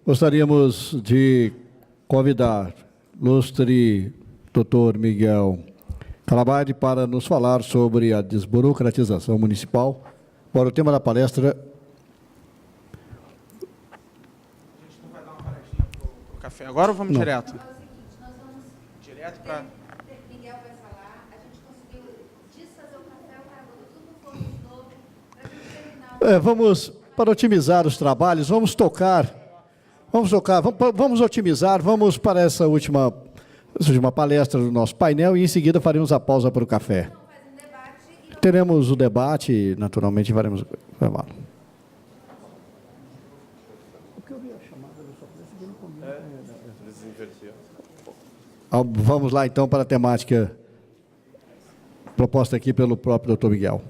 Gostaríamos de convidar o ilustre doutor Miguel Calabade para nos falar sobre a desburocratização municipal. Para o tema da palestra... A gente não vai dar uma paradinha para o café agora ou vamos direto? Direto para... Miguel vai falar, a gente conseguiu desfazer o café, o cara botou tudo no forno de novo, para a gente terminar. Vamos, para otimizar os trabalhos, vamos otimizar, vamos para essa última palestra do nosso painel e em seguida faremos a pausa para o café. Teremos o debate, naturalmente faremos o intervalo. Vamos lá então para a temática proposta aqui pelo próprio doutor Miguel.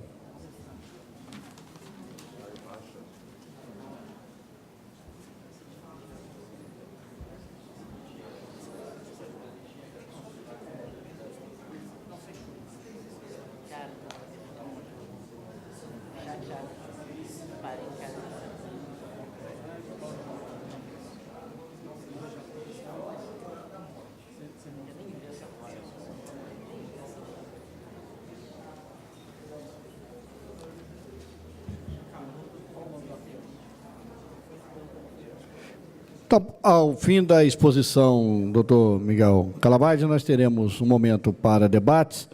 Ao fim da exposição, doutor Miguel Calabade, nós teremos um momento para debates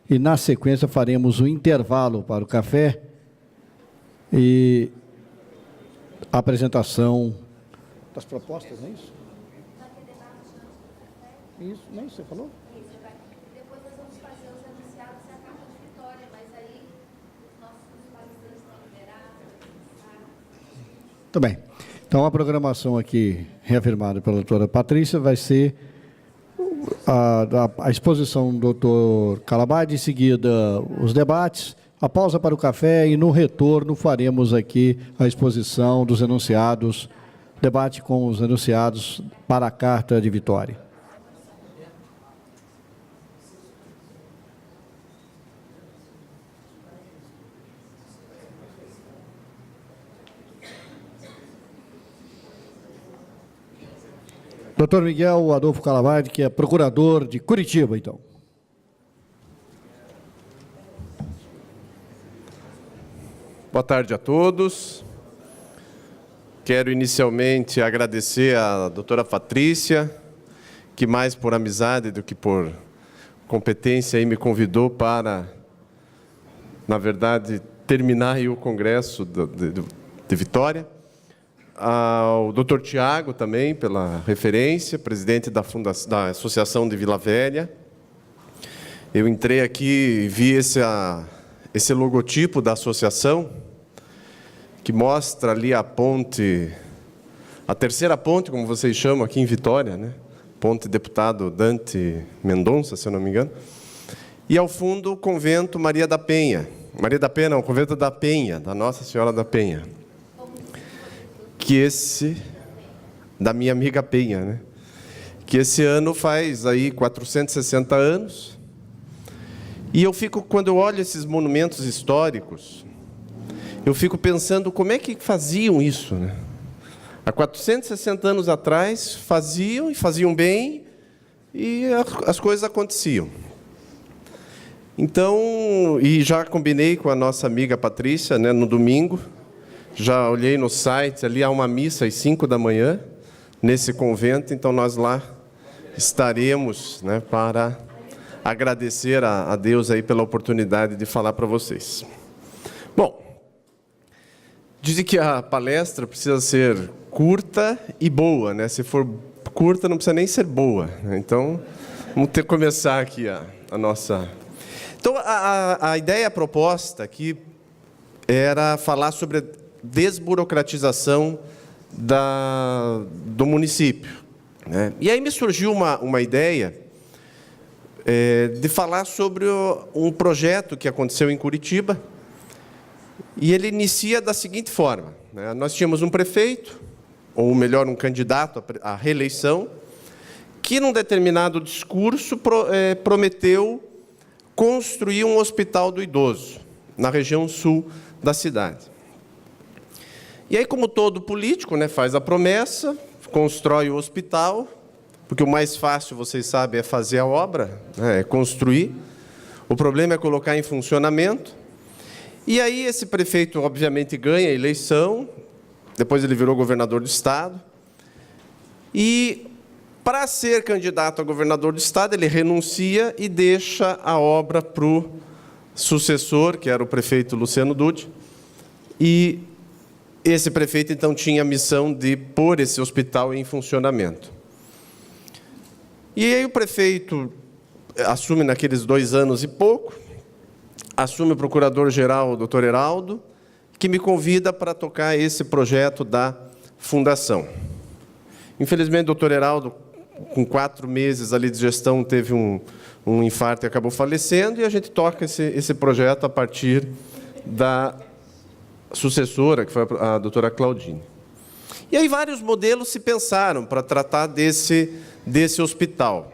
e, na sequência, faremos um intervalo para o café e a apresentação das propostas, não é isso? Isso, não é isso que você falou? Depois nós vamos fazer os enunciados e a carta de vitória, mas aí os nossos palestrantes estão liberados. Muito bem. Então, a programação aqui, reafirmada pela doutora Patrícia, vai ser a exposição do doutor Calabade, em seguida os debates, a pausa para o café e, no retorno, faremos aqui a exposição dos enunciados, debate com os enunciados para a carta de vitória. Doutor Miguel Adolfo Calabade, que é procurador de Curitiba, então. Boa tarde a todos. Quero inicialmente agradecer à doutora Patrícia, que mais por amizade do que por competência aí me convidou para, na verdade, terminar aí o congresso de Vitória. Ao doutor Tiago também, pela referência, presidente da Associação de Vila Velha. Eu entrei aqui e vi esse logotipo da associação, que mostra ali a ponte, a terceira ponte, como vocês chamam aqui em Vitória, né? Ponte Deputado Dante Mendonça, se eu não me engano. E ao fundo o convento Maria da Penha. Maria da Penha não, o convento da Penha, da Nossa Senhora da Penha. Da minha amiga Penha, né? Que esse ano faz aí 460 anos. E eu fico, quando eu olho esses monumentos históricos, eu fico pensando como é que faziam isso, né? Há 460 anos atrás, faziam e faziam bem, e as coisas aconteciam. Então, e já combinei com a nossa amiga Patrícia, né, no domingo. Já olhei no site, ali há uma missa às 5 da manhã, nesse convento, então nós lá estaremos, né, para agradecer a Deus aí pela oportunidade de falar para vocês. Bom, dizem que a palestra precisa ser curta e boa, né? Se for curta, não precisa nem ser boa, né? Então, vamos ter que começar aqui a nossa... Então, a ideia proposta aqui era falar sobre a desburocratização do município, né? E aí me surgiu uma ideia de falar sobre um projeto que aconteceu em Curitiba, e ele inicia da seguinte forma, né? Nós tínhamos um prefeito, ou melhor, um candidato à reeleição, que, num determinado discurso, prometeu construir um hospital do idoso, na região sul da cidade. E aí, como todo político, né, faz a promessa, constrói o hospital, porque o mais fácil, vocês sabem, é fazer a obra, né, é construir. O problema é colocar em funcionamento. E aí esse prefeito, obviamente, ganha a eleição, depois ele virou governador do Estado. E, para ser candidato a governador do Estado, ele renuncia e deixa a obra para o sucessor, que era o prefeito Luciano Dutti. E esse prefeito, então, tinha a missão de pôr esse hospital em funcionamento. E aí o prefeito assume naqueles 2 anos e pouco, assume o procurador-geral, o doutor Heraldo, que me convida para tocar esse projeto da fundação. Infelizmente, o doutor Heraldo, com 4 meses ali de gestão, teve um infarto e acabou falecendo, e a gente toca esse projeto a partir da sucessora, que foi a doutora Claudine. E aí vários modelos se pensaram para tratar desse hospital.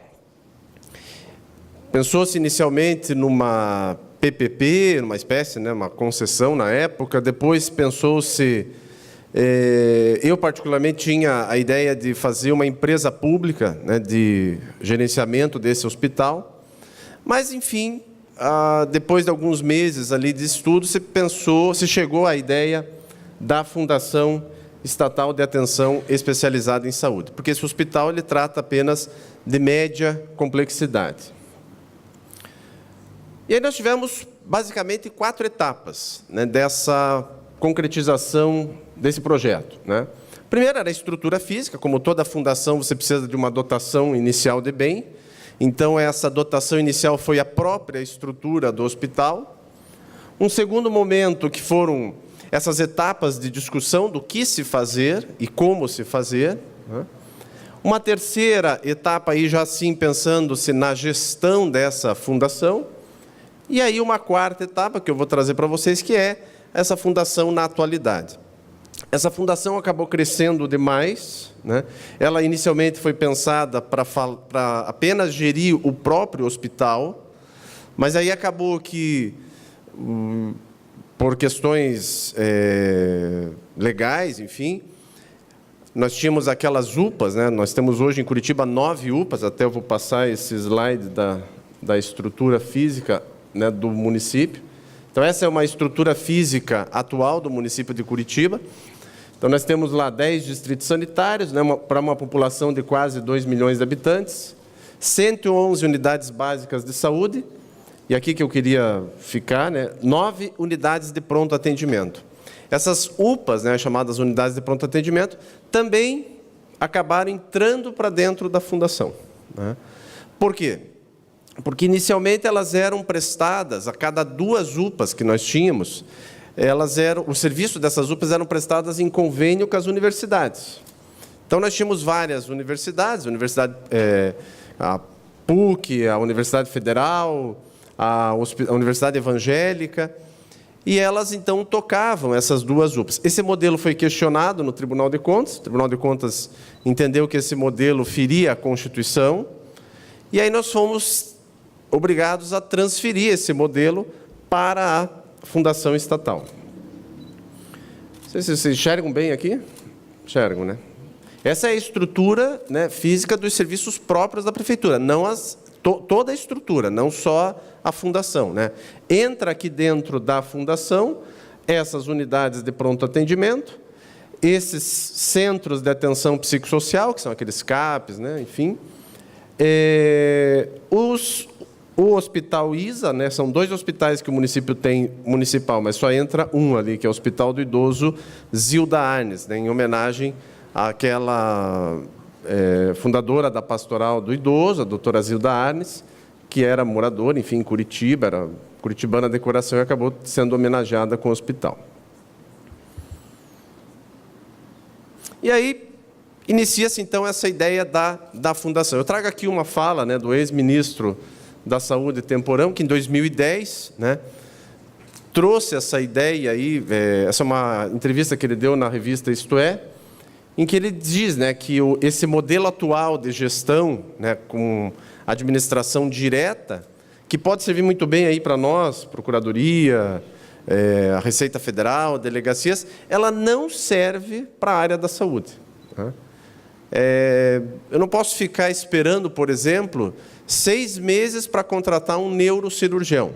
Pensou-se inicialmente numa PPP, numa espécie, né, uma concessão na época, depois pensou-se... eu, particularmente, tinha a ideia de fazer uma empresa pública, né, de gerenciamento desse hospital, mas, enfim, depois de alguns meses ali de estudo, se chegou à ideia da Fundação Estatal de Atenção Especializada em Saúde, porque esse hospital ele trata apenas de média complexidade. E aí nós tivemos, basicamente, 4 etapas, né, dessa concretização desse projeto, né? Primeiro era a estrutura física, como toda fundação, você precisa de uma dotação inicial de bem. Então, essa dotação inicial foi a própria estrutura do hospital. Um segundo momento, que foram essas etapas de discussão do que se fazer e como se fazer, né? Uma terceira etapa, aí já assim pensando-se na gestão dessa fundação. E aí uma quarta etapa, que eu vou trazer para vocês, que é essa fundação na atualidade. Essa fundação acabou crescendo demais, né? Ela inicialmente foi pensada para apenas gerir o próprio hospital, mas aí acabou que, por questões legais, enfim, nós tínhamos aquelas UPAs, né? Nós temos hoje em Curitiba 9 UPAs, até eu vou passar esse slide da estrutura física, né, do município. Então, essa é uma estrutura física atual do município de Curitiba. Então, nós temos lá 10 distritos sanitários, né, para uma população de quase 2 milhões de habitantes, 111 unidades básicas de saúde, e aqui que eu queria ficar, né, 9 unidades de pronto atendimento. Essas UPAs, né, chamadas unidades de pronto atendimento, também acabaram entrando para dentro da fundação, né? Por quê? Porque, inicialmente, elas eram prestadas, a cada 2 UPAs que nós tínhamos, o serviço dessas UPAs eram prestadas em convênio com as universidades. Então, nós tínhamos várias universidades, a PUC, a Universidade Federal, a Universidade Evangélica, e elas, então, tocavam essas 2 UPAs. Esse modelo foi questionado no Tribunal de Contas. O Tribunal de Contas entendeu que esse modelo feria a Constituição, e aí nós fomos obrigados a transferir esse modelo para a Fundação Estatal. Não sei se vocês enxergam bem aqui. Enxergam, né? Essa é a estrutura, né, física dos serviços próprios da Prefeitura, não toda a estrutura, não só a fundação, né? Entra aqui dentro da fundação essas unidades de pronto atendimento, esses centros de atenção psicossocial, que são aqueles CAPs, né, enfim, o Hospital ISA, né, são 2 hospitais que o município tem municipal, mas só entra um ali, que é o Hospital do Idoso Zilda Arnes, né, em homenagem àquela fundadora da Pastoral do Idoso, a doutora Zilda Arnes, que era moradora, enfim, em Curitiba, era curitibana de coração e acabou sendo homenageada com o hospital. E aí inicia-se, então, essa ideia da fundação. Eu trago aqui uma fala, né, do ex-ministro da Saúde Temporão, que em 2010, né, trouxe essa ideia aí, essa é uma entrevista que ele deu na revista Isto É, em que ele diz, né, que esse modelo atual de gestão, né, com administração direta, que pode servir muito bem aí para nós, Procuradoria, a Receita Federal, delegacias, ela não serve para a área da saúde, né? Eu não posso ficar esperando, por exemplo, 6 meses para contratar um neurocirurgião.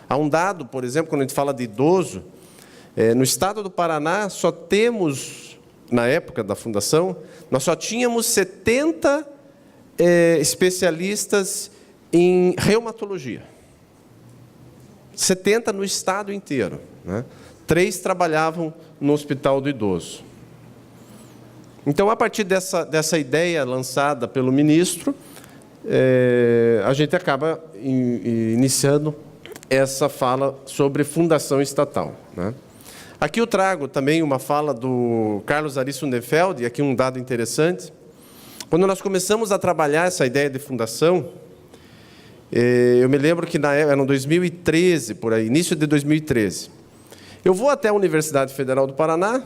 Há um dado, por exemplo, quando a gente fala de idoso, no estado do Paraná, só temos, na época da fundação, nós só tínhamos 70 especialistas em reumatologia. 70 no estado inteiro, né? 3 trabalhavam no Hospital do Idoso. Então, a partir dessa ideia lançada pelo ministro, a gente acaba iniciando essa fala sobre fundação estatal, né? Aqui eu trago também uma fala do Carlos Ari Sundefeld, e aqui um dado interessante. Quando nós começamos a trabalhar essa ideia de fundação, eu me lembro que era em 2013, por aí, início de 2013. Eu vou até a Universidade Federal do Paraná,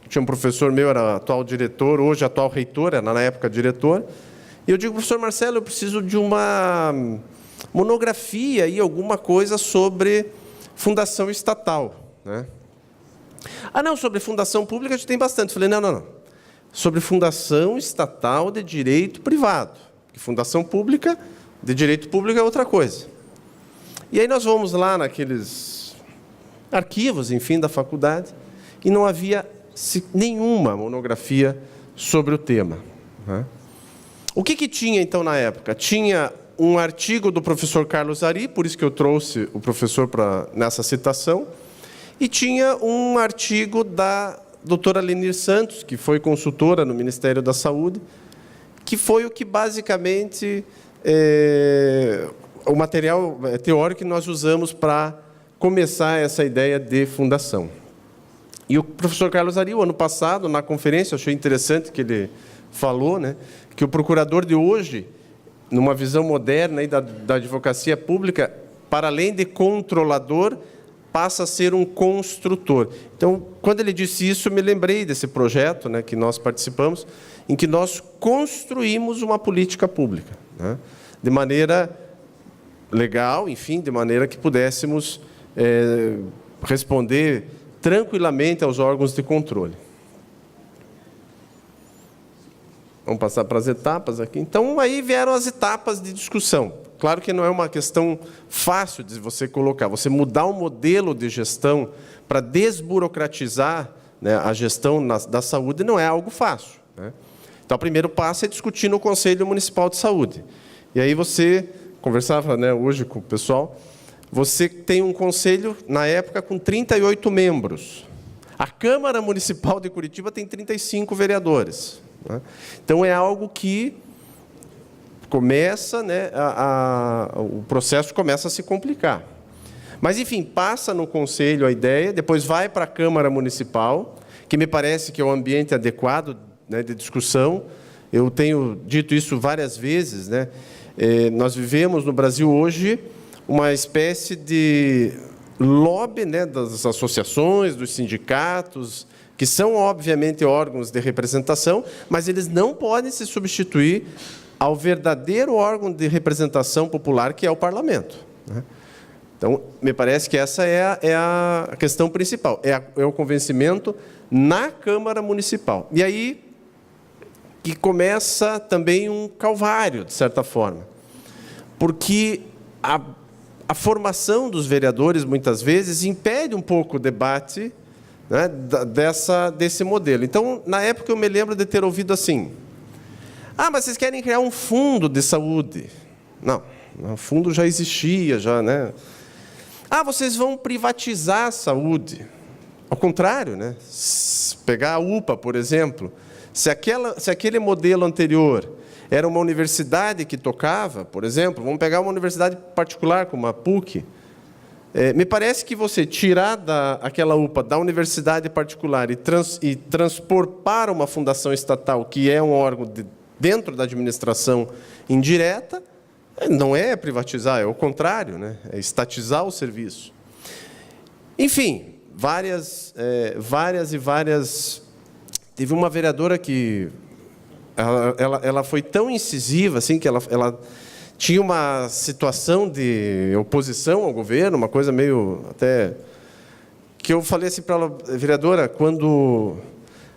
tinha um professor meu, era atual diretor, hoje atual reitor, era na época diretor, e eu digo, professor Marcelo, eu preciso de uma monografia e alguma coisa sobre fundação estatal, né? Ah, não, sobre fundação pública a gente tem bastante. Eu falei, não. Sobre fundação estatal de direito privado. Porque fundação pública de direito público é outra coisa. E aí nós vamos lá naqueles arquivos, enfim, da faculdade, e não havia nenhuma monografia sobre o tema, né? O que tinha, então, na época? Tinha um artigo do professor Carlos Ari, por isso que eu trouxe o professor nessa citação, e tinha um artigo da doutora Lenir Santos, que foi consultora no Ministério da Saúde, que foi o que, basicamente, o material teórico que nós usamos para começar essa ideia de fundação. E o professor Carlos Ari, o ano passado, na conferência, achei interessante que ele falou, né, que o procurador de hoje, numa visão moderna aí da advocacia pública, para além de controlador, passa a ser um construtor. Então, quando ele disse isso, eu me lembrei desse projeto, né, que nós participamos, em que nós construímos uma política pública, né, de maneira legal, enfim, de maneira que pudéssemos responder tranquilamente aos órgãos de controle. Vamos passar para as etapas aqui. Então, aí vieram as etapas de discussão. Claro que não é uma questão fácil de você colocar. Você mudar um modelo de gestão para desburocratizar, né, a gestão da saúde não é algo fácil, né? Então, o primeiro passo é discutir no Conselho Municipal de Saúde. E aí você conversava, né, hoje com o pessoal, você tem um conselho, na época, com 38 membros. A Câmara Municipal de Curitiba tem 35 vereadores, né? Então, é algo que começa, né, o processo começa a se complicar. Mas, enfim, passa no Conselho a ideia, depois vai para a Câmara Municipal, que me parece que é o ambiente adequado, né, de discussão. Eu tenho dito isso várias vezes, né? Nós vivemos no Brasil hoje uma espécie de lobby, né, das associações, dos sindicatos, que são, obviamente, órgãos de representação, mas eles não podem se substituir ao verdadeiro órgão de representação popular, que é o parlamento, né? Então, me parece que essa é a questão principal, é o convencimento na Câmara Municipal. E aí que começa também um calvário, de certa forma, porque a formação dos vereadores, muitas vezes, impede um pouco o debate, né, desse modelo. Então, na época, eu me lembro de ter ouvido assim: ah, mas vocês querem criar um fundo de saúde? Não, o fundo já existia, já, né? Ah, vocês vão privatizar a saúde. Ao contrário, né? Pegar a UPA, por exemplo, se aquele modelo anterior era uma universidade que tocava, por exemplo, vamos pegar uma universidade particular, como a PUC, me parece que você tirar aquela UPA da universidade particular e transpor para uma fundação estatal, que é um órgão dentro da administração indireta, não é privatizar, é o contrário, né? É estatizar o serviço. Enfim, várias. Teve uma vereadora que ela foi tão incisiva assim que ela tinha uma situação de oposição ao governo, uma coisa meio até que eu falei assim para ela: vereadora, quando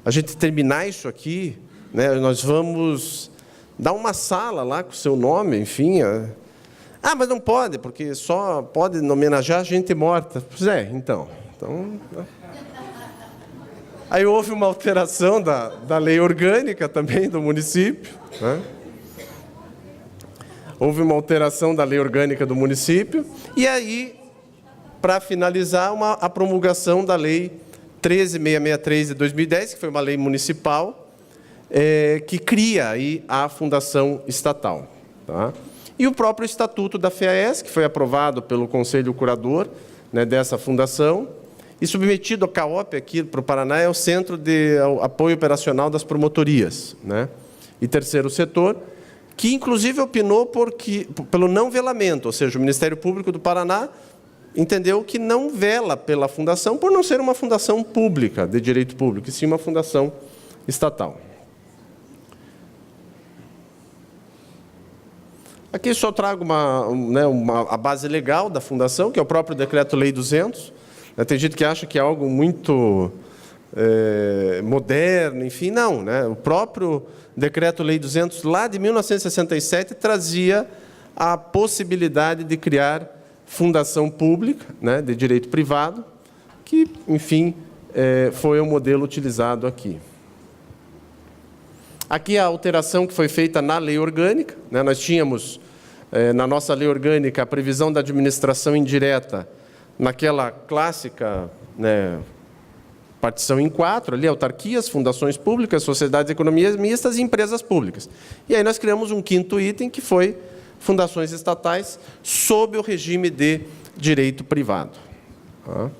a gente terminar isso aqui, né, nós vamos dar uma sala lá com o seu nome, enfim. Ah, mas não pode, porque só pode homenagear gente morta. Pois é, então. Aí houve uma alteração da lei orgânica também do município, né? Houve uma alteração da lei orgânica do município, e aí, para finalizar, a promulgação da lei 13.663 de 2010, que foi uma lei municipal, que cria aí a fundação estatal. Tá? E o próprio estatuto da FEAES, que foi aprovado pelo Conselho Curador, né, dessa fundação, e submetido ao CAOP aqui para o Paraná, é o Centro de Apoio Operacional das Promotorias, né? E terceiro setor, que inclusive opinou pelo não velamento, ou seja, o Ministério Público do Paraná entendeu que não vela pela fundação, por não ser uma fundação pública, de direito público, e sim uma fundação estatal. Aqui só trago a base legal da fundação, que é o próprio Decreto-Lei 200. Tem gente que acha que é algo muito moderno, enfim, não, né? O próprio Decreto-Lei 200, lá de 1967, trazia a possibilidade de criar fundação pública, né, de direito privado, que, enfim, foi o modelo utilizado aqui. Aqui a alteração que foi feita na lei orgânica, né, nós tínhamos, na nossa lei orgânica, a previsão da administração indireta, naquela clássica, né, partição em 4, ali, autarquias, fundações públicas, sociedades de economias mistas e empresas públicas. E aí nós criamos um quinto item, que foi fundações estatais sob o regime de direito privado. Tá?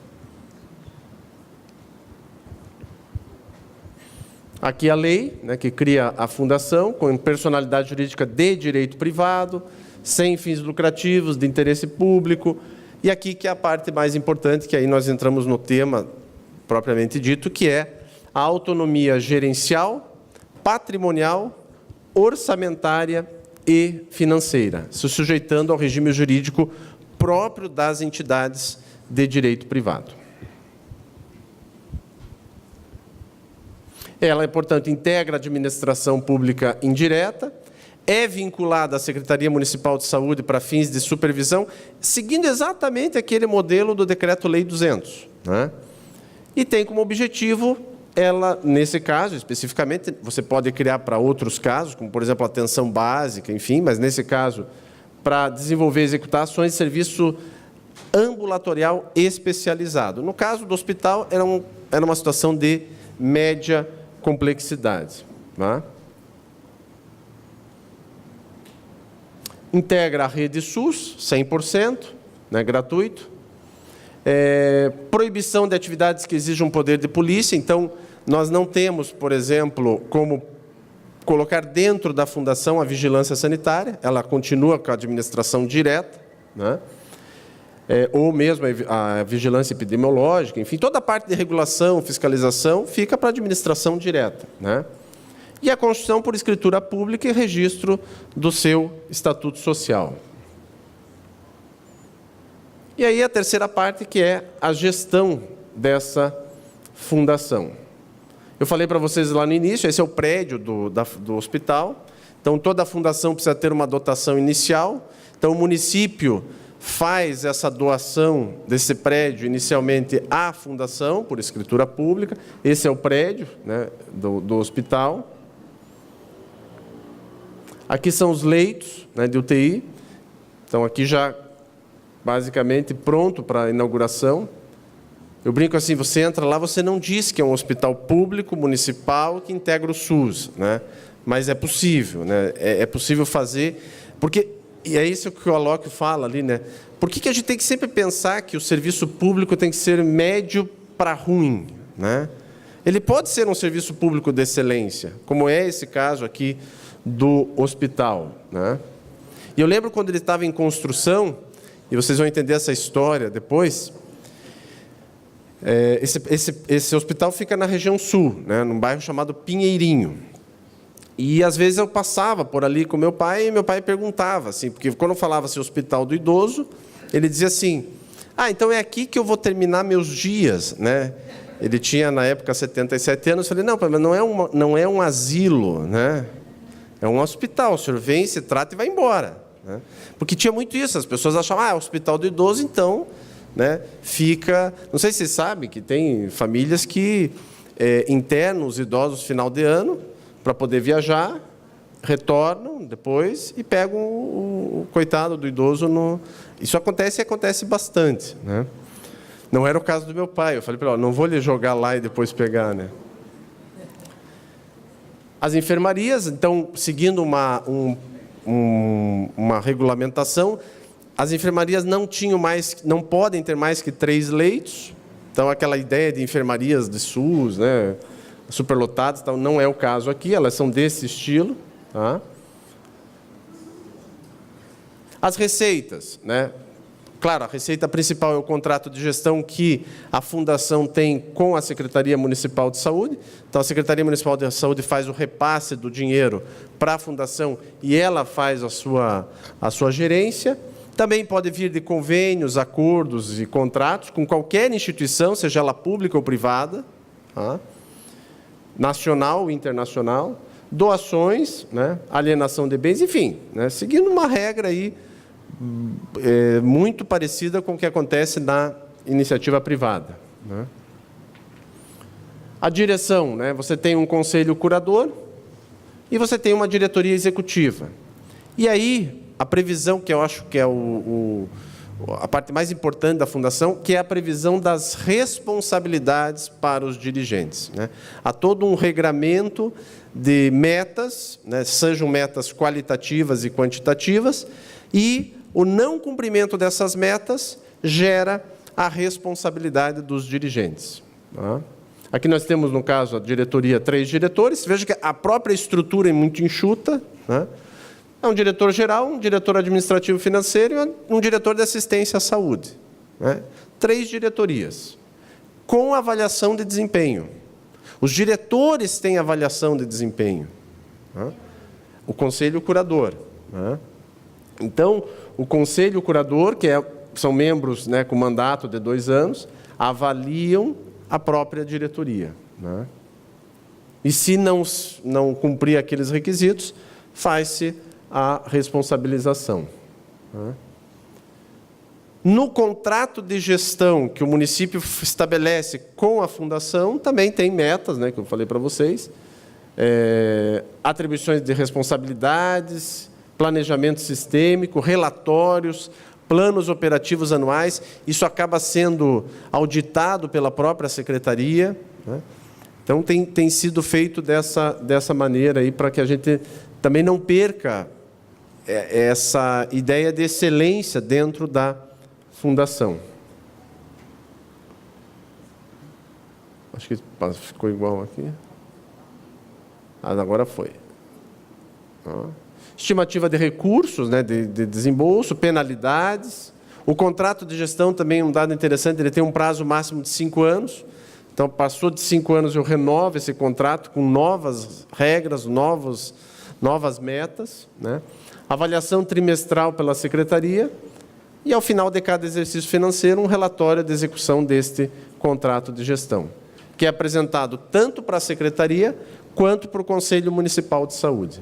Aqui a lei, né, que cria a fundação com personalidade jurídica de direito privado, sem fins lucrativos, de interesse público. E aqui que é a parte mais importante, que aí nós entramos no tema propriamente dito, que é a autonomia gerencial, patrimonial, orçamentária e financeira, se sujeitando ao regime jurídico próprio das entidades de direito privado. Ela, portanto, integra a administração pública indireta, é vinculada à Secretaria Municipal de Saúde para fins de supervisão, seguindo exatamente aquele modelo do Decreto-Lei 200. Né? E tem como objetivo, ela, nesse caso, especificamente, você pode criar para outros casos, como, por exemplo, a atenção básica, enfim, mas, nesse caso, para desenvolver e executar ações de serviço ambulatorial especializado. No caso do hospital, era uma situação de média complexidade. Tá? Integra a rede SUS, 100%, né, gratuito. Proibição de atividades que exijam poder de polícia. Então, nós não temos, por exemplo, como colocar dentro da fundação a vigilância sanitária, ela continua com a administração direta, né? Ou mesmo a vigilância epidemiológica, enfim, toda a parte de regulação, fiscalização, fica para a administração direta. Né? E a constituição por escritura pública e registro do seu estatuto social. E aí a terceira parte, que é a gestão dessa fundação. Eu falei para vocês lá no início, esse é o prédio do hospital. Então, toda a fundação precisa ter uma dotação inicial. Então, o município faz essa doação desse prédio inicialmente à fundação, por escritura pública. Esse é o prédio, né, do hospital. Aqui são os leitos, né, de UTI. Então, aqui já basicamente pronto para a inauguração. Eu brinco assim, você entra lá, você não diz que é um hospital público, municipal, que integra o SUS, né? Mas é possível, né? É possível fazer, porque, e é isso que o Alok fala ali, né? Por que a gente tem que sempre pensar que o serviço público tem que ser médio para ruim, né? Ele pode ser um serviço público de excelência, como é esse caso aqui do hospital, né? E eu lembro quando ele estava em construção, e vocês vão entender essa história depois. Esse hospital fica na região sul, né, num bairro chamado Pinheirinho. E, às vezes, eu passava por ali com meu pai, e meu pai perguntava, assim, porque quando eu falava-se hospital do idoso, ele dizia assim, então é aqui que eu vou terminar meus dias, né? Ele tinha, na época, 77 anos. Eu falei, não, mas não é um asilo, né? É um hospital. O senhor vem, se trata e vai embora. Né? Porque tinha muito isso. As pessoas achavam, é hospital do idoso, então, né, fica... Não sei se vocês sabem que tem famílias que internam os idosos no final de ano para poder viajar, retornam depois e pegam o coitado do idoso no... Isso acontece e acontece bastante, né? Não era o caso do meu pai. Eu falei para ele, não vou lhe jogar lá e depois pegar, né? As enfermarias, então, seguindo uma regulamentação, as enfermarias não podem ter mais que 3 leitos. Então, aquela ideia de enfermarias de SUS, né, superlotadas, então, não é o caso aqui, elas são desse estilo. Tá? As receitas, né? Claro, a receita principal é o contrato de gestão que a Fundação tem com a Secretaria Municipal de Saúde. Então, a Secretaria Municipal de Saúde faz o repasse do dinheiro para a Fundação e ela faz a sua gerência. Também pode vir de convênios, acordos e contratos com qualquer instituição, seja ela pública ou privada, tá? Nacional ou internacional, doações, né? Alienação de bens, enfim, né? Seguindo uma regra aí, muito parecida com o que acontece na iniciativa privada. Né? A direção, né? Você tem um conselho curador e você tem uma diretoria executiva. E aí, a previsão, que eu acho que é a parte mais importante da Fundação, que é a previsão das responsabilidades para os dirigentes. Né? Há todo um regramento de metas, né? Sejam metas qualitativas e quantitativas, e o não cumprimento dessas metas gera a responsabilidade dos dirigentes. Tá? Aqui nós temos, no caso, a diretoria, 3 diretores. Veja que a própria estrutura é muito enxuta. Né? É um diretor-geral, um diretor administrativo financeiro e um diretor de assistência à saúde. Né? 3 diretorias, com avaliação de desempenho. Os diretores têm avaliação de desempenho. Né? O conselho curador. Né? Então, o conselho curador, que são membros, né, com mandato de 2 anos, avaliam a própria diretoria. Né? E se não cumprir aqueles requisitos, faz-se a responsabilização. Né? No contrato de gestão que o município estabelece com a Fundação, também tem metas, né, que eu falei para vocês, atribuições de responsabilidades, planejamento sistêmico, relatórios, planos operativos anuais. Isso acaba sendo auditado pela própria secretaria. Né? Então, tem sido feito dessa maneira aí, para que a gente também não perca essa ideia de excelência dentro da Fundação. Acho que ficou igual aqui. Agora foi. Estimativa de recursos, né, de desembolso, penalidades. O contrato de gestão também é um dado interessante, ele tem um prazo máximo de 5 anos. Então, passou de 5 anos, eu renovo esse contrato com novas regras, novas metas. Né? Avaliação trimestral pela secretaria. E, ao final de cada exercício financeiro, um relatório de execução deste contrato de gestão, que é apresentado tanto para a secretaria quanto para o Conselho Municipal de Saúde.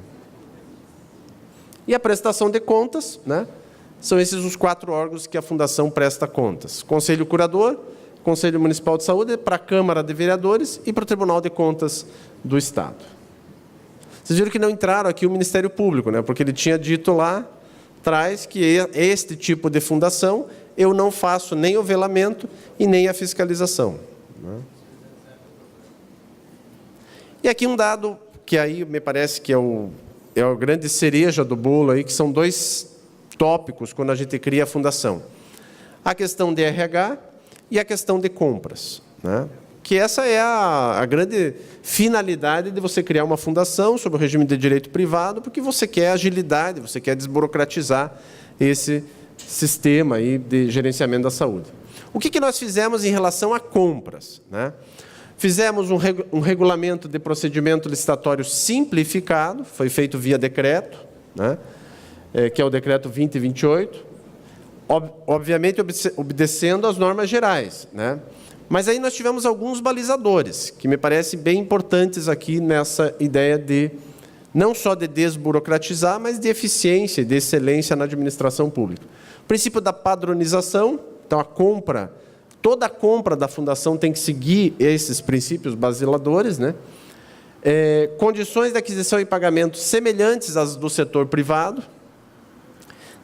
E a prestação de contas, né? São esses os 4 órgãos que a Fundação presta contas. Conselho Curador, Conselho Municipal de Saúde, para a Câmara de Vereadores e para o Tribunal de Contas do Estado. Vocês viram que não entraram aqui o Ministério Público, né? Porque ele tinha dito lá atrás que este tipo de fundação eu não faço nem o velamento e nem a fiscalização. Né? E aqui um dado que aí me parece que é a grande cereja do bolo, aí, que são 2 tópicos quando a gente cria a fundação. A questão de RH e a questão de compras. Né? Que essa é a grande finalidade de você criar uma fundação sob o regime de direito privado, porque você quer agilidade, você quer desburocratizar esse sistema aí de gerenciamento da saúde. O que nós fizemos em relação a compras? Né? Fizemos um regulamento de procedimento licitatório simplificado, foi feito via decreto, né? Que é o decreto 2028, obviamente obedecendo às normas gerais, né? Mas aí nós tivemos alguns balizadores, que me parecem bem importantes aqui nessa ideia de, não só de desburocratizar, mas de eficiência e de excelência na administração pública. O princípio da padronização, então toda a compra da fundação tem que seguir esses princípios basiladores, né? Condições de aquisição e pagamento semelhantes às do setor privado,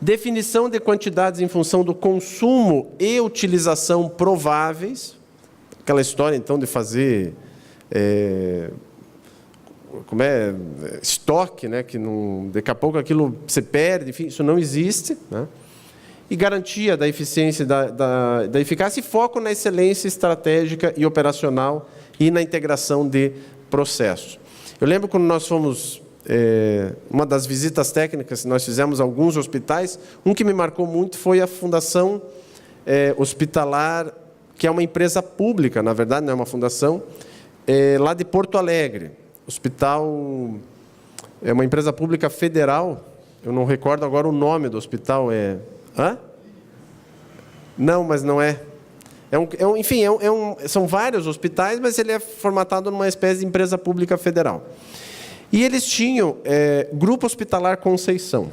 definição de quantidades em função do consumo e utilização prováveis, aquela história, então, de fazer estoque, né, que não, daqui a pouco aquilo se perde, enfim, isso não existe, né? E garantia da eficiência, da eficácia e foco na excelência estratégica e operacional e na integração de processos. Eu lembro quando nós fomos, uma das visitas técnicas, nós fizemos alguns hospitais, um que me marcou muito foi a Fundação Hospitalar, que é uma empresa pública, na verdade, não é uma fundação, lá de Porto Alegre. Hospital é uma empresa pública federal, eu não recordo agora o nome do hospital. Hã? Não, mas não é. Enfim, são vários hospitais, mas ele é formatado numa espécie de empresa pública federal. E eles tinham Grupo Hospitalar Conceição.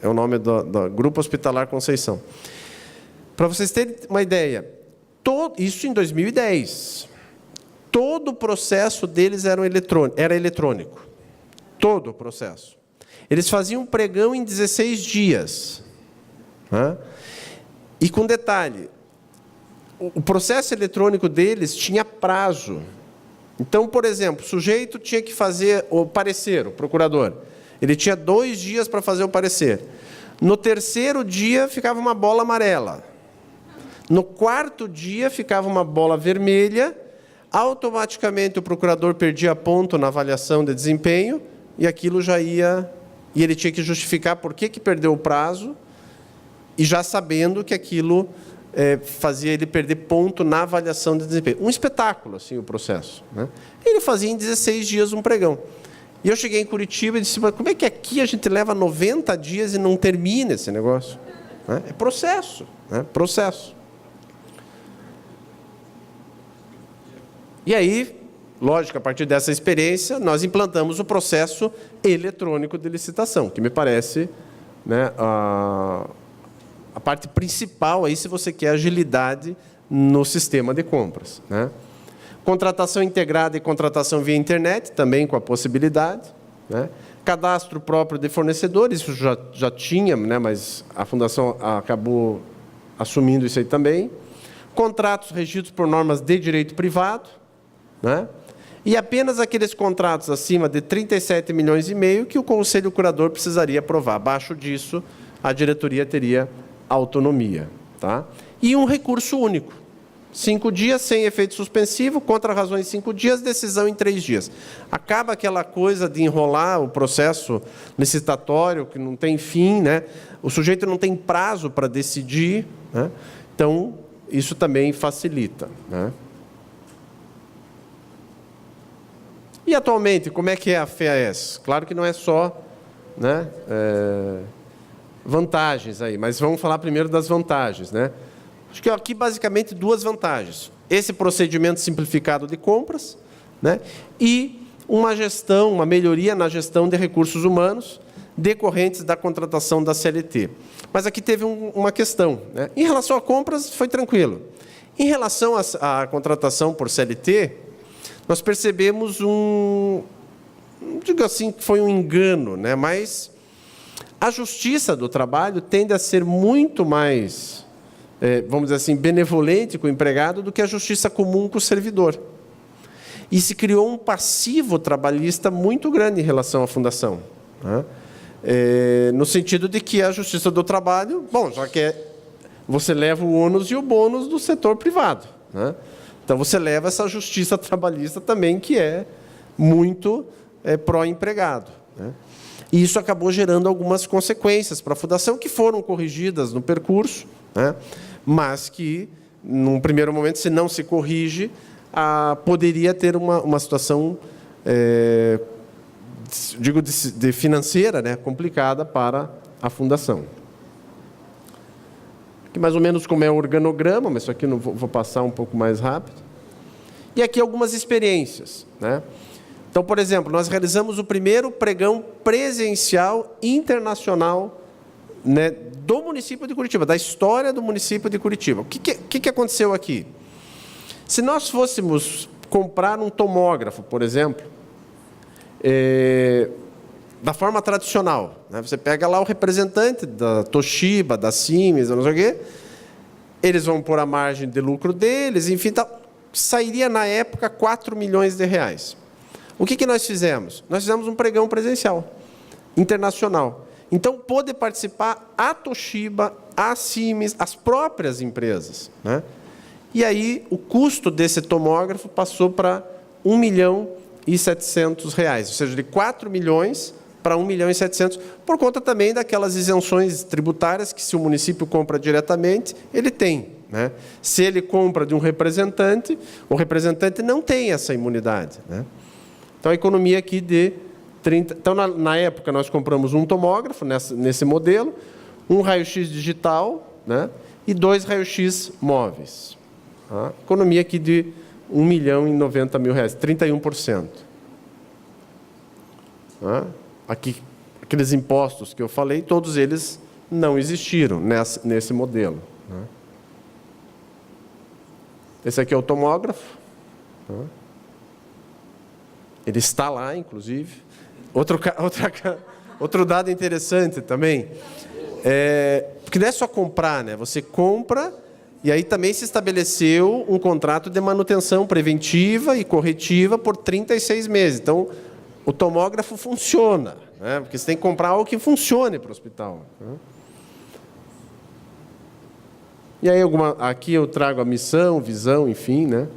É o nome do Grupo Hospitalar Conceição. Para vocês terem uma ideia, isso em 2010, todo o processo deles era eletrônico. Todo o processo. Eles faziam um pregão em 16 dias. Né? E com detalhe, o processo eletrônico deles tinha prazo. Então, por exemplo, o sujeito tinha que fazer o parecer, o procurador. Ele tinha 2 dias para fazer o parecer. No 3º dia, ficava uma bola amarela. No 4º dia, ficava uma bola vermelha. Automaticamente, o procurador perdia ponto na avaliação de desempenho e aquilo já ia... E ele tinha que justificar por que perdeu o prazo e já sabendo que aquilo fazia ele perder ponto na avaliação de desempenho. Um espetáculo, assim, o processo, né? Ele fazia em 16 dias um pregão. E eu cheguei em Curitiba e disse, mas como é que aqui a gente leva 90 dias e não termina esse negócio? É processo, né? Processo. E aí, lógico, a partir dessa experiência, nós implantamos o processo eletrônico de licitação, que me parece, né, a parte principal aí, se você quer agilidade no sistema de compras, né? Contratação integrada e contratação via internet, também com a possibilidade, né? Cadastro próprio de fornecedores, isso já tinha, né, mas a Fundação acabou assumindo isso aí também. Contratos regidos por normas de direito privado, né? E apenas aqueles contratos acima de 37,5 milhões que o Conselho Curador precisaria aprovar. Abaixo disso, a diretoria teria autonomia, tá? E um recurso único. 5 dias, sem efeito suspensivo, contra razões 5 dias, decisão em 3 dias. Acaba aquela coisa de enrolar o processo licitatório, que não tem fim, né? O sujeito não tem prazo para decidir, né? Então, isso também facilita, né? E, atualmente, como é que é a FEAS? Claro que não é só, né, vantagens aí, mas vamos falar primeiro das vantagens, né? Acho que aqui, basicamente, 2 vantagens. Esse procedimento simplificado de compras, né, e uma melhoria na gestão de recursos humanos decorrentes da contratação da CLT. Mas aqui teve uma questão, né? Em relação a compras, foi tranquilo. Em relação à contratação por CLT, nós percebemos digo assim, que foi um engano, né? Mas a Justiça do Trabalho tende a ser muito mais, vamos dizer assim, benevolente com o empregado do que a Justiça comum com o servidor. E se criou um passivo trabalhista muito grande em relação à Fundação, né? No sentido de que a Justiça do Trabalho, bom, já que você leva o ônus e o bônus do setor privado, né? Então, você leva essa justiça trabalhista também, que é muito pró-empregado, né? E isso acabou gerando algumas consequências para a Fundação, que foram corrigidas no percurso, né? Mas que, num primeiro momento, se não se corrige, poderia ter uma situação, digo, de financeira, né, complicada para a Fundação. Aqui mais ou menos como é o organograma, mas isso aqui não vou passar um pouco mais rápido. E aqui algumas experiências, né? Então, por exemplo, nós realizamos o primeiro pregão presencial internacional, né, do município de Curitiba, da história do município de Curitiba. O que aconteceu aqui? Se nós fôssemos comprar um tomógrafo, por exemplo, da forma tradicional, né? Você pega lá o representante da Toshiba, da Siemens, não sei o quê, eles vão pôr a margem de lucro deles, enfim, sairia na época 4 milhões de reais. O que nós fizemos? Nós fizemos um pregão presencial, internacional. Então, pôde participar a Toshiba, a Siemens, as próprias empresas, né? E aí, o custo desse tomógrafo passou para R$ 1.700.000, ou seja, de 4 milhões para 1.700.000, por conta também daquelas isenções tributárias que, se o município compra diretamente, ele tem, né? Se ele compra de um representante, o representante não tem essa imunidade, né? Então, a economia aqui de 30... Então, na época, nós compramos um tomógrafo nesse modelo, um raio-x digital, né, e 2 raio-x móveis. Tá? Economia aqui de R$ 1.090.000, 31%. Tá? Aqui, aqueles impostos que eu falei, todos eles não existiram nesse modelo. Tá? Esse aqui é o tomógrafo. Tá? Ele está lá, inclusive. Outro dado interessante também, porque não é só comprar, né? Você compra e aí também se estabeleceu um contrato de manutenção preventiva e corretiva por 36 meses. Então, o tomógrafo funciona, né? Porque você tem que comprar algo que funcione para o hospital. Né? E aí, aqui eu trago a missão, visão, enfim, né?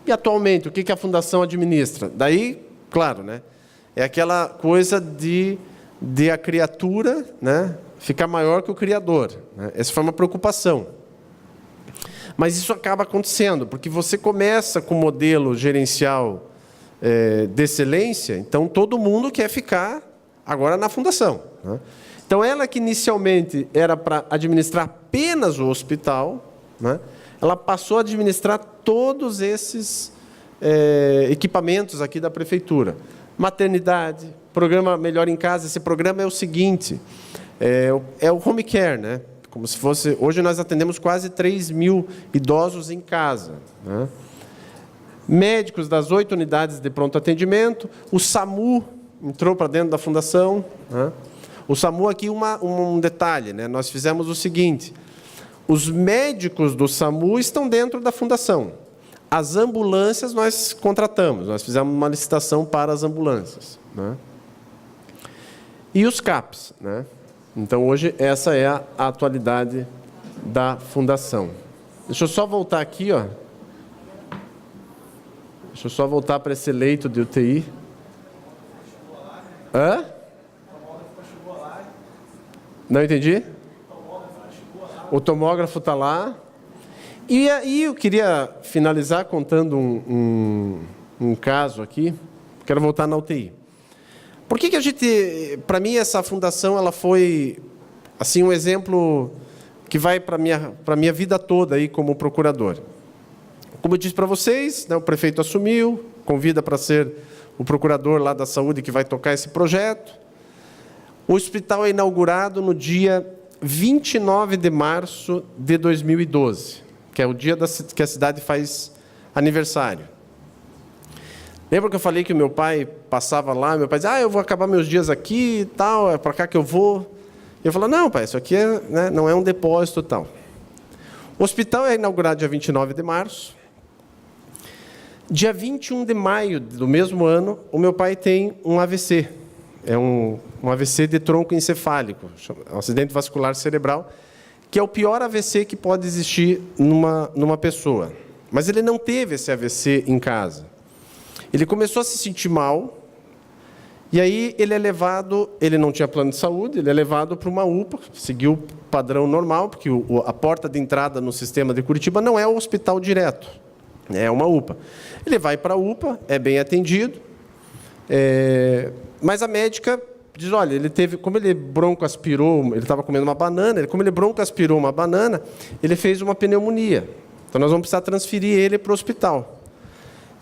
E, atualmente, o que a Fundação administra? Daí, claro, né, é aquela coisa de a criatura, né, ficar maior que o Criador. Né? Essa foi uma preocupação. Mas isso acaba acontecendo, porque você começa com um modelo gerencial de excelência, então todo mundo quer ficar agora na Fundação. Né? Então, ela que inicialmente era para administrar apenas o hospital, né, ela passou a administrar todos esses equipamentos aqui da Prefeitura. Maternidade, programa Melhor em Casa. Esse programa é o seguinte, é o home care, né? Como se fosse... Hoje nós atendemos quase 3.000 idosos em casa. Né? Médicos das 8 unidades de pronto atendimento. O SAMU entrou para dentro da Fundação. Né? O SAMU aqui, um detalhe, né? Nós fizemos o seguinte... Os médicos do SAMU estão dentro da Fundação. As ambulâncias nós contratamos, nós fizemos uma licitação para as ambulâncias. Né? E os CAPs. Né? Então, hoje, essa é a atualidade da Fundação. Deixa eu só voltar aqui, ó. Deixa eu só voltar para esse leito de UTI. Hã? Não entendi? O tomógrafo está lá. E aí eu queria finalizar contando um caso aqui. Quero voltar na UTI. Por que a gente... Para mim, essa fundação ela foi assim, um exemplo que vai para a minha vida toda aí como procurador. Como eu disse para vocês, né, o prefeito assumiu, convida para ser o procurador lá da saúde que vai tocar esse projeto. O hospital é inaugurado no dia 29 de março de 2012, que é o dia que a cidade faz aniversário. Lembra que eu falei que o meu pai passava lá, meu pai dizia, eu vou acabar meus dias aqui e tal, é para cá que eu vou. Eu falava, não, pai, isso aqui né, não é um depósito e tal. O hospital é inaugurado dia 29 de março. Dia 21 de maio do mesmo ano, o meu pai tem um AVC. É um AVC de tronco encefálico, um acidente vascular cerebral, que é o pior AVC que pode existir numa pessoa. Mas ele não teve esse AVC em casa. Ele começou a se sentir mal, e aí ele não tinha plano de saúde, ele é levado para uma UPA, seguiu o padrão normal, porque a porta de entrada no sistema de Curitiba não é o hospital direto, é uma UPA. Ele vai para a UPA, é bem atendido, mas a médica diz, olha, como ele broncoaspirou, ele estava comendo uma banana, como ele broncoaspirou uma banana, ele fez uma pneumonia. Então, nós vamos precisar transferir ele para o hospital.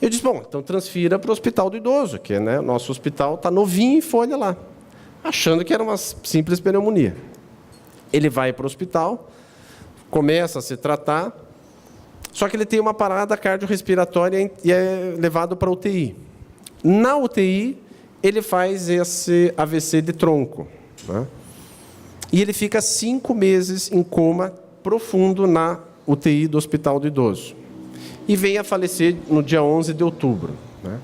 Eu disse, bom, então transfira para o hospital do idoso, que né, o nosso hospital está novinho em folha lá, achando que era uma simples pneumonia. Ele vai para o hospital, começa a se tratar, só que ele tem uma parada cardiorrespiratória e é levado para a UTI. Na UTI, ele faz esse AVC de tronco, né? E ele fica 5 meses em coma profundo na UTI do Hospital do Idoso. E vem a falecer no dia 11 de outubro. Né?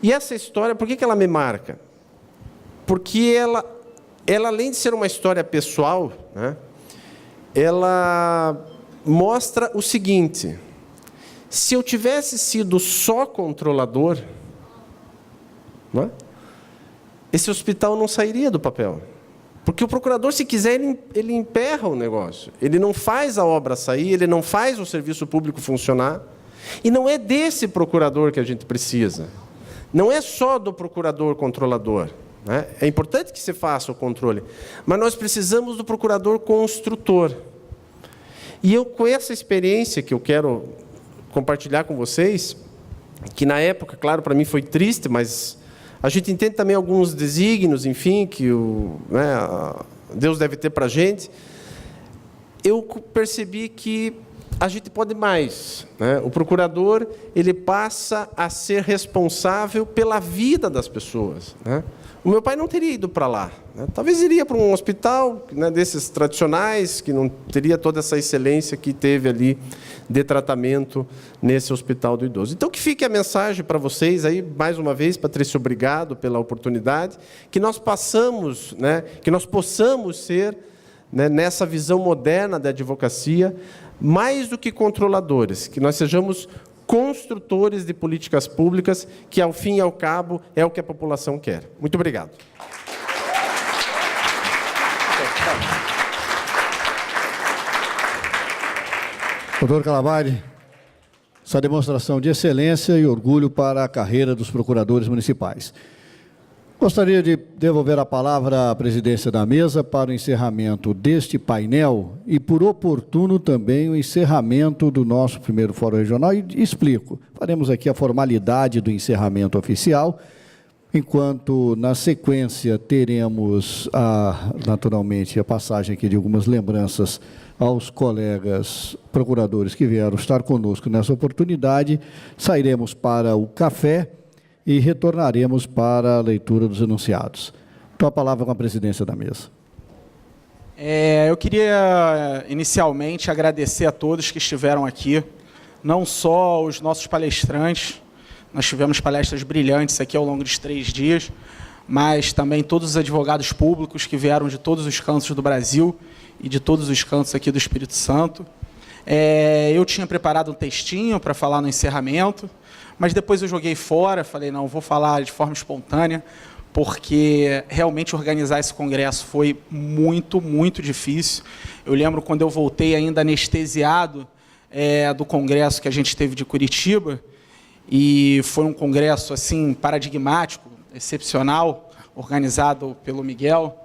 E essa história, por que ela me marca? Porque ela além de ser uma história pessoal, né, ela mostra o seguinte: se eu tivesse sido só controlador, né, esse hospital não sairia do papel. Porque o procurador, se quiser, ele emperra o negócio. Ele não faz a obra sair, ele não faz o serviço público funcionar. E não é desse procurador que a gente precisa. Não é só do procurador controlador, né? É importante que se faça o controle, mas nós precisamos do procurador construtor. E eu, com essa experiência que eu quero compartilhar com vocês, que na época, claro, para mim foi triste, mas a gente entende também alguns desígnios, enfim, que Deus deve ter para a gente. Eu percebi que a gente pode mais, né? O procurador, ele passa a ser responsável pela vida das pessoas, né? O meu pai não teria ido para lá, né? Talvez iria para um hospital, né, desses tradicionais, que não teria toda essa excelência que teve ali de tratamento nesse Hospital do Idoso. Então, que fique a mensagem para vocês aí, mais uma vez, Patrícia, obrigado pela oportunidade, que nós possamos ser, né, nessa visão moderna da advocacia, mais do que controladores, que nós sejamos construtores de políticas públicas, que, ao fim e ao cabo, é o que a população quer. Muito obrigado. Doutor Calabade, essa demonstração de excelência e orgulho para a carreira dos procuradores municipais. Gostaria de devolver a palavra à presidência da mesa para o encerramento deste painel e, por oportuno, também o encerramento do nosso primeiro Fórum Regional. E explico, faremos aqui a formalidade do encerramento oficial, enquanto, na sequência, teremos, naturalmente, a passagem aqui de algumas lembranças aos colegas procuradores que vieram estar conosco nessa oportunidade. Sairemos para o café e retornaremos para a leitura dos enunciados. Então, a palavra com a presidência da mesa. Eu queria, inicialmente, agradecer a todos que estiveram aqui, não só os nossos palestrantes, nós tivemos palestras brilhantes aqui ao longo dos 3 dias, mas também todos os advogados públicos que vieram de todos os cantos do Brasil e de todos os cantos aqui do Espírito Santo. Eu tinha preparado um textinho para falar no encerramento, mas depois eu joguei fora, falei, não, vou falar de forma espontânea, porque realmente organizar esse congresso foi muito, muito difícil. Eu lembro quando eu voltei ainda anestesiado do congresso que a gente teve de Curitiba, e foi um congresso assim paradigmático, excepcional, organizado pelo Miguel.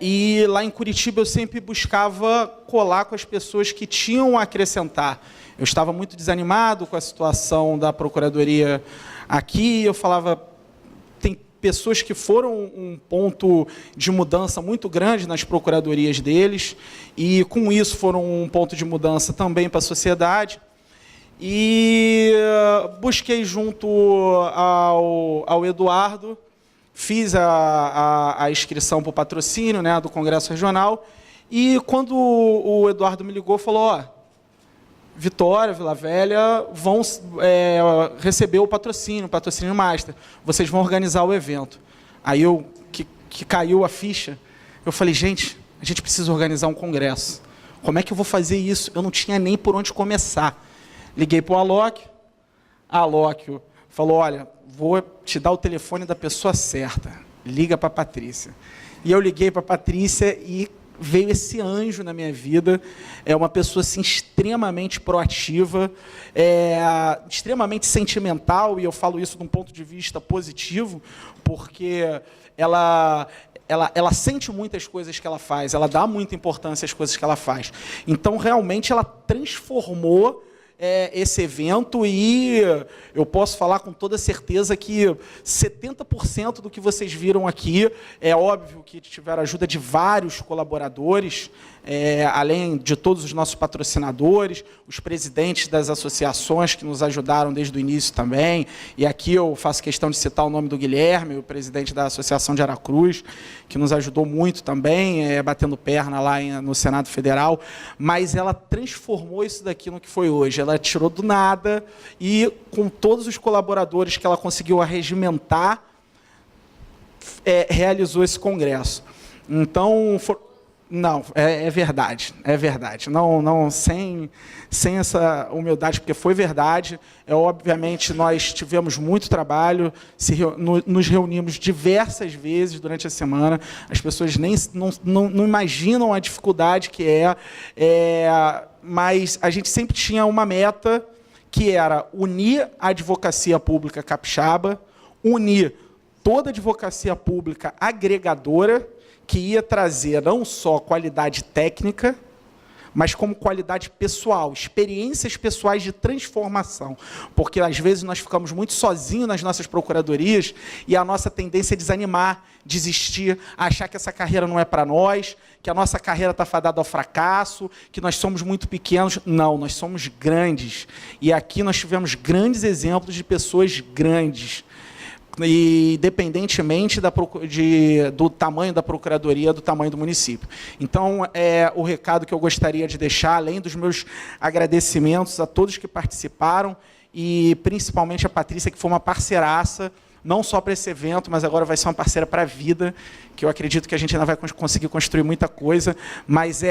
E lá em Curitiba eu sempre buscava colar com as pessoas que tinham a acrescentar. Eu estava muito desanimado com a situação da Procuradoria aqui, eu falava, tem pessoas que foram um ponto de mudança muito grande nas procuradorias deles, e com isso foram um ponto de mudança também para a sociedade, e busquei junto ao Eduardo, fiz a inscrição para o patrocínio, né, do Congresso Regional, e quando o Eduardo me ligou, falou, Vitória, Vila Velha vão receber o patrocínio Master. Vocês vão organizar o evento. Aí que caiu a ficha, eu falei, gente, a gente precisa organizar um congresso. Como é que eu vou fazer isso? Eu não tinha nem por onde começar. Liguei para o Alóquio. A Alóquio falou, olha, vou te dar o telefone da pessoa certa. Liga para a Patrícia. E eu liguei para a Patrícia e veio esse anjo na minha vida, uma pessoa assim, extremamente proativa, extremamente sentimental, e eu falo isso de um ponto de vista positivo, porque ela ela sente muitas coisas que ela faz, ela dá muita importância às coisas que ela faz. Então, realmente, ela transformou esse evento, e eu posso falar com toda certeza que 70% do que vocês viram aqui, é óbvio que tiveram ajuda de vários colaboradores, além de todos os nossos patrocinadores, os presidentes das associações que nos ajudaram desde o início também, e aqui eu faço questão de citar o nome do Guilherme, o presidente da Associação de Aracruz, que nos ajudou muito também, batendo perna lá no Senado Federal, mas ela transformou isso daqui no que foi hoje. Ela tirou do nada e, com todos os colaboradores que ela conseguiu arregimentar, realizou esse congresso. Então, não, é verdade, é verdade. Não, sem essa humildade, porque foi verdade. Obviamente, nós tivemos muito trabalho, nos reunimos diversas vezes durante a semana. As pessoas não imaginam a dificuldade que mas a gente sempre tinha uma meta, que era unir a advocacia pública capixaba, unir toda a advocacia pública agregadora, que ia trazer não só qualidade técnica, mas como qualidade pessoal, experiências pessoais de transformação. Porque, às vezes, nós ficamos muito sozinhos nas nossas procuradorias e a nossa tendência é desanimar, desistir, achar que essa carreira não é para nós, que a nossa carreira está fadada ao fracasso, que nós somos muito pequenos. Não, nós somos grandes. E aqui nós tivemos grandes exemplos de pessoas grandes, e independentemente do tamanho da procuradoria, do tamanho do município. Então, o recado que eu gostaria de deixar, além dos meus agradecimentos a todos que participaram, e principalmente a Patrícia, que foi uma parceiraça, não só para esse evento, mas agora vai ser uma parceira para a vida, que eu acredito que a gente ainda vai conseguir construir muita coisa, mas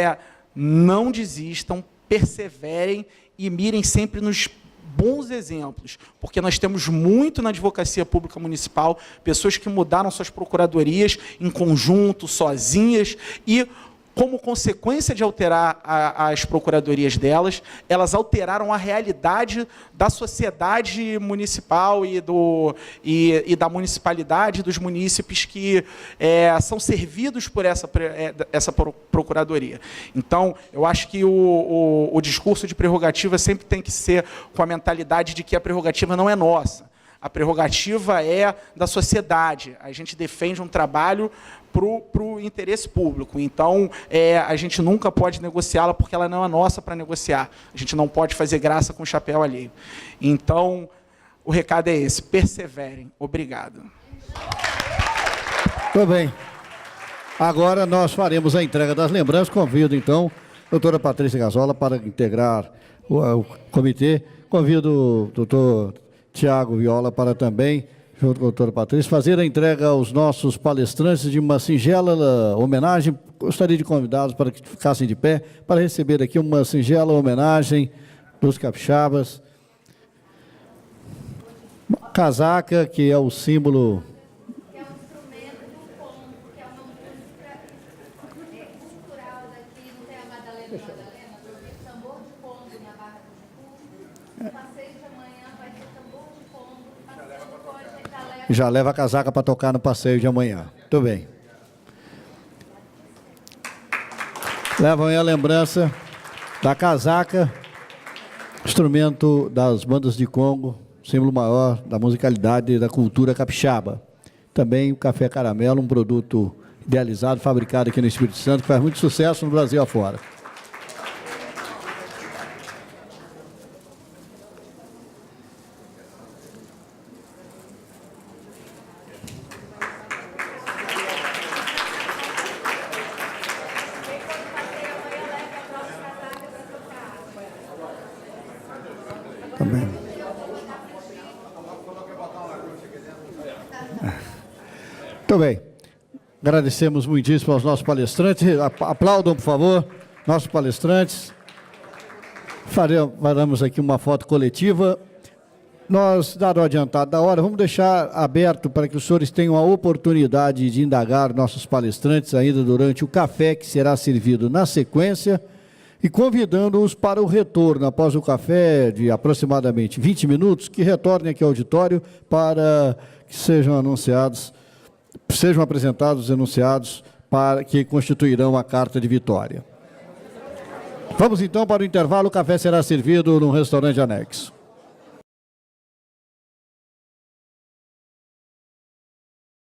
não desistam, perseverem e mirem sempre nos bons exemplos, porque nós temos muito na advocacia pública municipal, pessoas que mudaram suas procuradorias em conjunto, sozinhas, e, como consequência de alterar as procuradorias delas, elas alteraram a realidade da sociedade municipal e da municipalidade, dos munícipes que são servidos por essa procuradoria. Então, eu acho que o discurso de prerrogativa sempre tem que ser com a mentalidade de que a prerrogativa não é nossa. A prerrogativa é da sociedade. A gente defende um trabalho para o interesse público. Então, a gente nunca pode negociá-la, porque ela não é nossa para negociar. A gente não pode fazer graça com o chapéu alheio. Então, o recado é esse: perseverem. Obrigado. Muito bem. Agora nós faremos a entrega das lembranças. Convido, então, a doutora Patrícia Gazola para integrar o comitê. Convido o doutor Tiago Viola para também, junto com a doutora Patrícia, fazer a entrega aos nossos palestrantes de uma singela homenagem. Gostaria de convidá-los para que ficassem de pé, para receber aqui uma singela homenagem dos capixabas. Casaca, que é o símbolo... Que é um instrumento do ponto, que é uma música cultural daqui. Não tem a Madalena, o tambor de pombo na Barra do Ticu. O passeio de amanhã vai ter tambor de pombo. Já leva a casaca para tocar no passeio de amanhã. Muito bem. Levam aí a lembrança da casaca, instrumento das bandas de Congo, símbolo maior da musicalidade e da cultura capixaba. Também o café caramelo, um produto idealizado, fabricado aqui no Espírito Santo, que faz muito sucesso no Brasil afora. Também. Muito bem. Agradecemos muitíssimo aos nossos palestrantes. Aplaudam, por favor, nossos palestrantes. Faremos aqui uma foto coletiva. Nós, dado o adiantado da hora, vamos deixar aberto para que os senhores tenham a oportunidade de indagar nossos palestrantes ainda durante o café que será servido na sequência, e convidando-os para o retorno, após o café de aproximadamente 20 minutos, que retornem aqui ao auditório para que sejam anunciados sejam apresentados os enunciados que constituirão a carta de vitória. Vamos então para o intervalo. O café será servido num restaurante anexo.